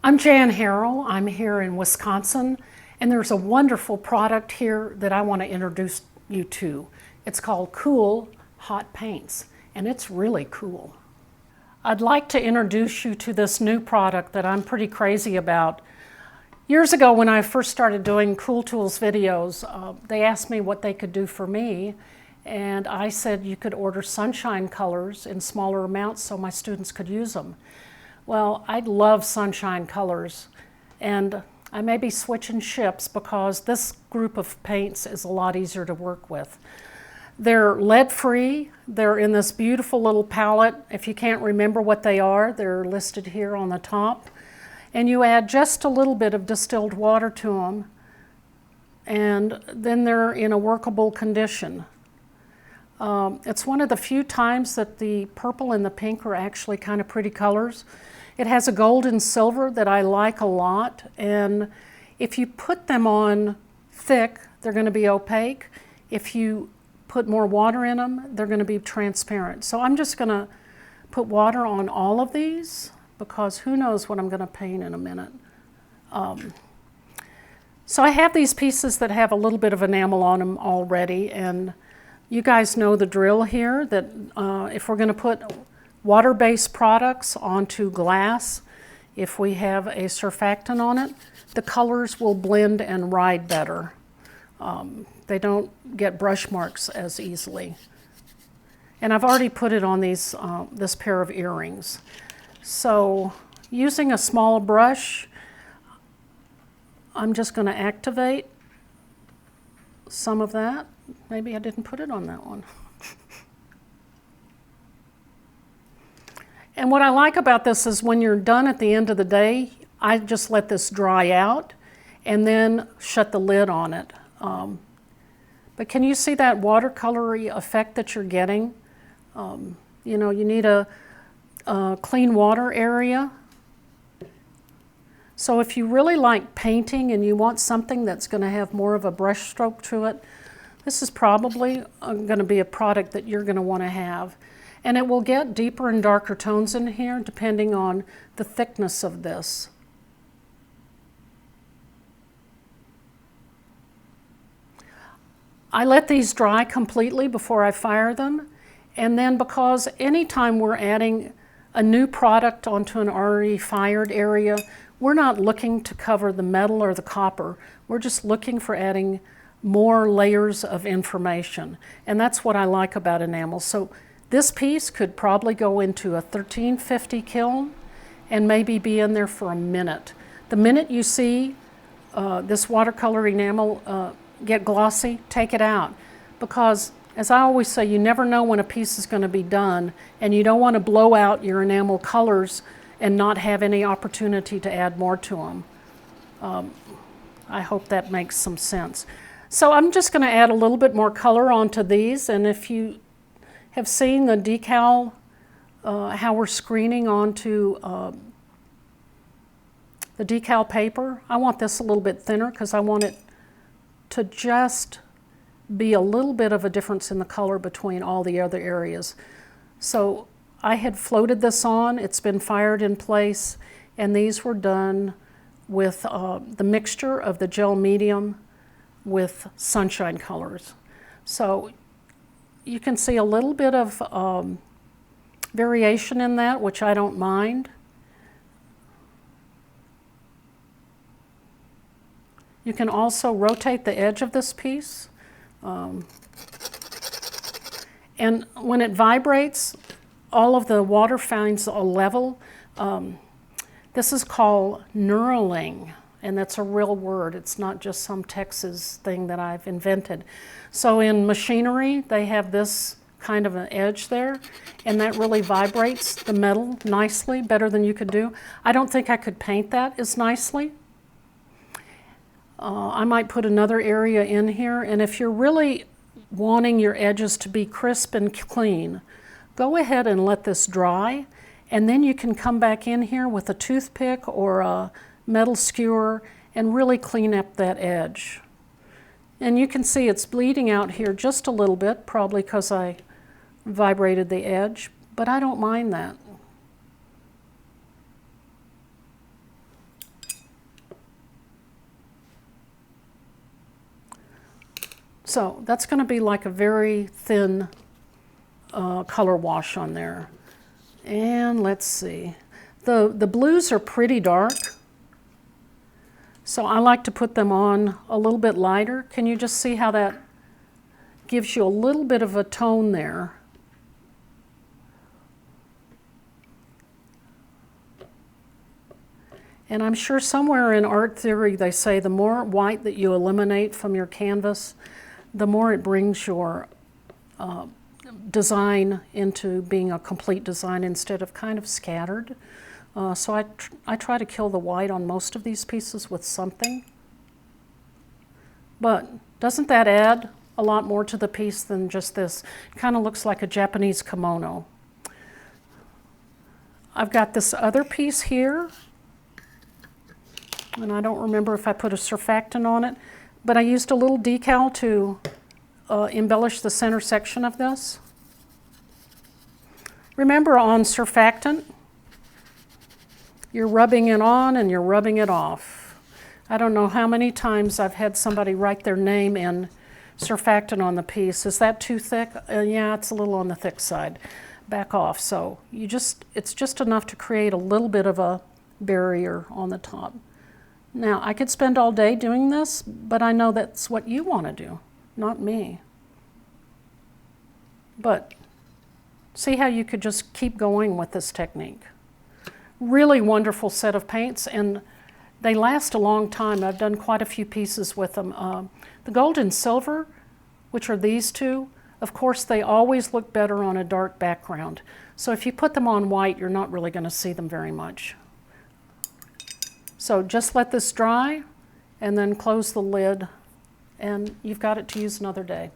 I'm Jan Harrell. I'm here in Wisconsin, and there's a wonderful product here that I want to introduce you to. It's called Cool Hot Paints, and it's really cool. I'd like to introduce you to this new product that I'm pretty crazy about. Years ago, when I first started doing Cool Tools videos, they asked me what they could do for me, and I said you could order sunshine colors in smaller amounts so my students could use them. Well, I love sunshine colors, and I may be switching ships because this group of paints is a lot easier to work with. They're lead-free. They're in this beautiful little palette. If you can't remember what they are, they're listed here on the top. And you add just a little bit of distilled water to them, and then they're in a workable condition. It's one of the few times that the purple and the pink are actually kind of pretty colors. It has a gold and silver that I like a lot, and if you put them on thick, they're going to be opaque. If you put more water in them, they're going to be transparent. So I'm just going to put water on all of these because who knows what I'm going to paint in a minute. So I have these pieces that have a little bit of enamel on them already, and you guys know the drill here, that if we're going to put water-based products onto glass, if we have a surfactant on it, the colors will blend and ride better. They don't get brush marks as easily. And I've already put it on these, this pair of earrings. So using a small brush, I'm just going to activate some of that. Maybe I didn't put it on that one. And what I like about this is when you're done at the end of the day, I just let this dry out and then shut the lid on it. But can you see that watercolory effect that you're getting? You know, you need a clean water area. So if you really like painting and you want something that's going to have more of a brush stroke to it, this is probably going to be a product that you're going to want to have. And it will get deeper and darker tones in here depending on the thickness of this. I let these dry completely before I fire them. And then because anytime we're adding a new product onto an already fired area, we're not looking to cover the metal or the copper. We're just looking for adding more layers of information. And that's what I like about enamel. So this piece could probably go into a 1350 kiln and maybe be in there for a minute. The minute you see this watercolor enamel get glossy, take it out. Because as I always say, you never know when a piece is going to be done, and you don't want to blow out your enamel colors and not have any opportunity to add more to them. I hope that makes some sense. So I'm just going to add a little bit more color onto these, and if you have seen the decal, how we're screening onto the decal paper, I want this a little bit thinner because I want it to just be a little bit of a difference in the color between all the other areas. So I had floated this on, it's been fired in place, and these were done with the mixture of the gel medium with sunshine colors. So you can see a little bit of variation in that, which I don't mind. You can also rotate the edge of this piece. And when it vibrates, all of the water finds a level. This is called knurling, and that's a real word. It's not just some Texas thing that I've invented. So in machinery, they have this kind of an edge there, and that really vibrates the metal nicely, better than you could do. I don't think I could paint that as nicely. I might put another area in here, and if you're really wanting your edges to be crisp and clean, go ahead and let this dry, and then you can come back in here with a toothpick or a metal skewer and really clean up that edge. And you can see it's bleeding out here just a little bit, probably because I vibrated the edge, but I don't mind that. So that's going to be like a very thin color wash on there. And let's see. The blues are pretty dark, so I like to put them on a little bit lighter. Can you just see how that gives you a little bit of a tone there? And I'm sure somewhere in art theory they say the more white that you eliminate from your canvas, the more it brings your design into being a complete design instead of kind of scattered. So I try to kill the white on most of these pieces with something. But doesn't that add a lot more to the piece than just this? It kind of looks like a Japanese kimono. I've got this other piece here, and I don't remember if I put a surfactant on it, but I used a little decal to embellish the center section of this. Remember, on surfactant, you're rubbing it on and you're rubbing it off. I don't know how many times I've had somebody write their name in surfactant on the piece. Is that too thick? Yeah, it's a little on the thick side. Back off. So it's just enough to create a little bit of a barrier on the top. Now, I could spend all day doing this, but I know that's what you want to do, not me. But see how you could just keep going with this technique. Really wonderful set of paints, and they last a long time. I've done quite a few pieces with them. The gold and silver, which are these two, of course, they always look better on a dark background. So if you put them on white, you're not really going to see them very much. So just let this dry and then close the lid, and you've got it to use another day.